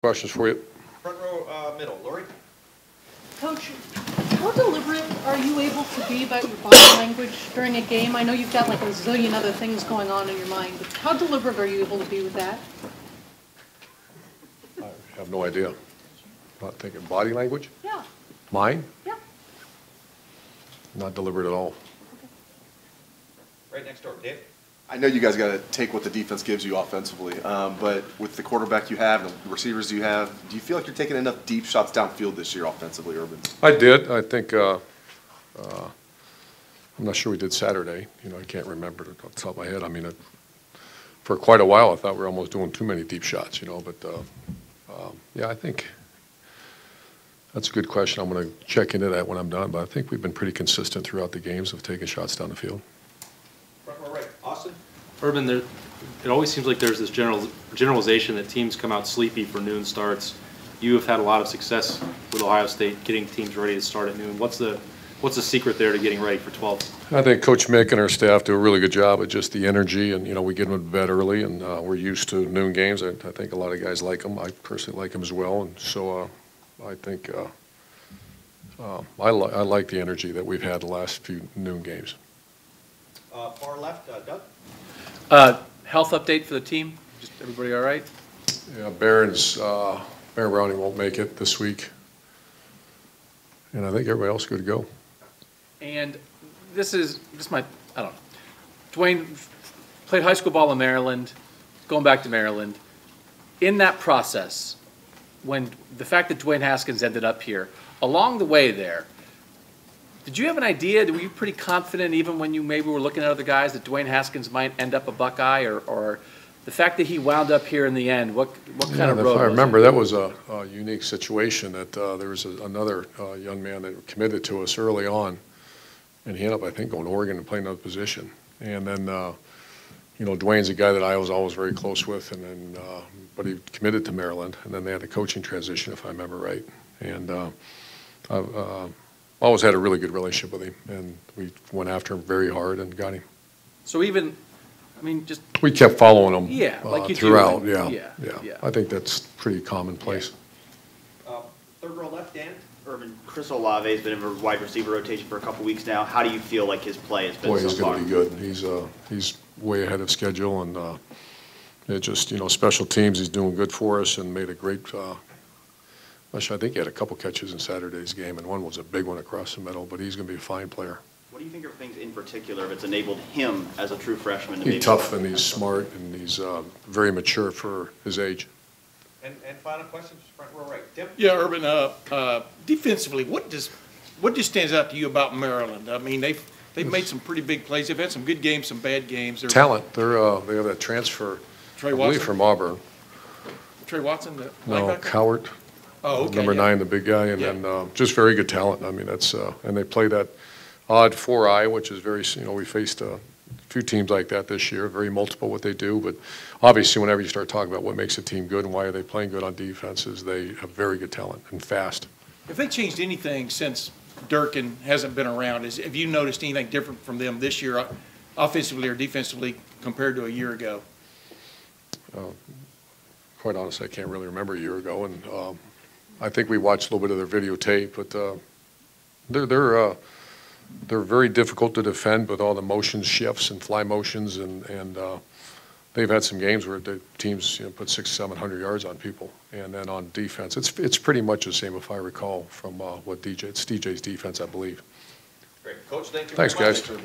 Questions for you? Front row, middle. Lori? Coach, how deliberate are you able to be about your body language during a game? I know you've got like a zillion other things going on in your mind, but how deliberate are you able to be with that? I have no idea. Not thinking body language? Yeah. Mine? Yeah. Not deliberate at all. Okay. Right next door. Dave? I know you guys got to take what the defense gives you offensively, but with the quarterback you have and the receivers you have, do you feel like you're taking enough deep shots downfield this year offensively, Urban? I did. I think, I'm not sure we did Saturday. You know, I can't remember it off the top of my head. I mean, for quite a while, I thought we were almost doing too many deep shots, you know, but yeah, I think that's a good question. I'm going to check into that when I'm done, but I think we've been pretty consistent throughout the games of taking shots down the field. Front row right. Austin? Urban, it always seems like there's this generalization that teams come out sleepy for noon starts. You have had a lot of success with Ohio State getting teams ready to start at noon. What's the secret there to getting ready for 12? I think Coach Mick and our staff do a really good job at just the energy, and, you know, we get them to bed early, and we're used to noon games. I think a lot of guys like them. I personally like them as well, and so I think I like the energy that we've had the last few noon games. Far left, Doug? Health update for the team? Just everybody all right? Yeah, Baron Browning won't make it this week, and I think everybody else is good to go. And this is just I don't know. Dwayne played high school ball in Maryland, going back to Maryland. In that process, when the fact that Dwayne Haskins ended up here, along the way there, did you have an idea? Were you pretty confident, even when you maybe were looking at other guys, that Dwayne Haskins might end up a Buckeye, or the fact that he wound up here in the end? What kind of road? I remember that was a unique situation. That there was another young man that committed to us early on, and he ended up, I think, going to Oregon and playing another position. And then, you know, Dwayne's a guy that I was always very close with, and then, but he committed to Maryland, and then they had a coaching transition, if I remember right. And I've always had a really good relationship with him, and we went after him very hard and got him. So even, I mean, just we kept following him. Yeah, like you throughout. do. Yeah. I think that's pretty commonplace. Yeah. Third row left, Dan? Urban, Chris Olave has been in a wide receiver rotation for a couple weeks now. How do you feel like his play has been Boy, so far? he's going to be good. He's way ahead of schedule, and it just, you know, special teams, he's doing good for us and made a great I think he had a couple catches in Saturday's game, and one was a big one across the middle, but he's going to be a fine player. What do you think are things in particular that's enabled him as a true freshman to He's tough, and he's smart, and he's very mature for his age. And final question, front row right. Tim? Yeah, Urban, defensively, what just stands out to you about Maryland? I mean, they've made some pretty big plays. They've had some good games, some bad games. Talent. They have that transfer, Trey I Watson? believe, from Auburn. Trey Watson, the No, linebacker? Cowart. Oh, okay. Number 9, the big guy, and then just very good talent. I mean, that's and they play that odd 4-eye, which is very, you know, we faced a few teams like that this year, very multiple what they do, but obviously whenever you start talking about what makes a team good and why are they playing good on defenses, they have very good talent and fast. Have they changed anything since Durkin hasn't been around? Have you noticed anything different from them this year, offensively or defensively, compared to a year ago? Quite honestly, I can't really remember a year ago, and I think we watched a little bit of their videotape, but they're very difficult to defend with all the motion shifts and fly motions, and they've had some games where the teams, you know, put 600-700 yards on people, and then on defense, it's pretty much the same, if I recall, from it's DJ's defense, I believe. Great. Coach, thank you Thanks, very much. guys.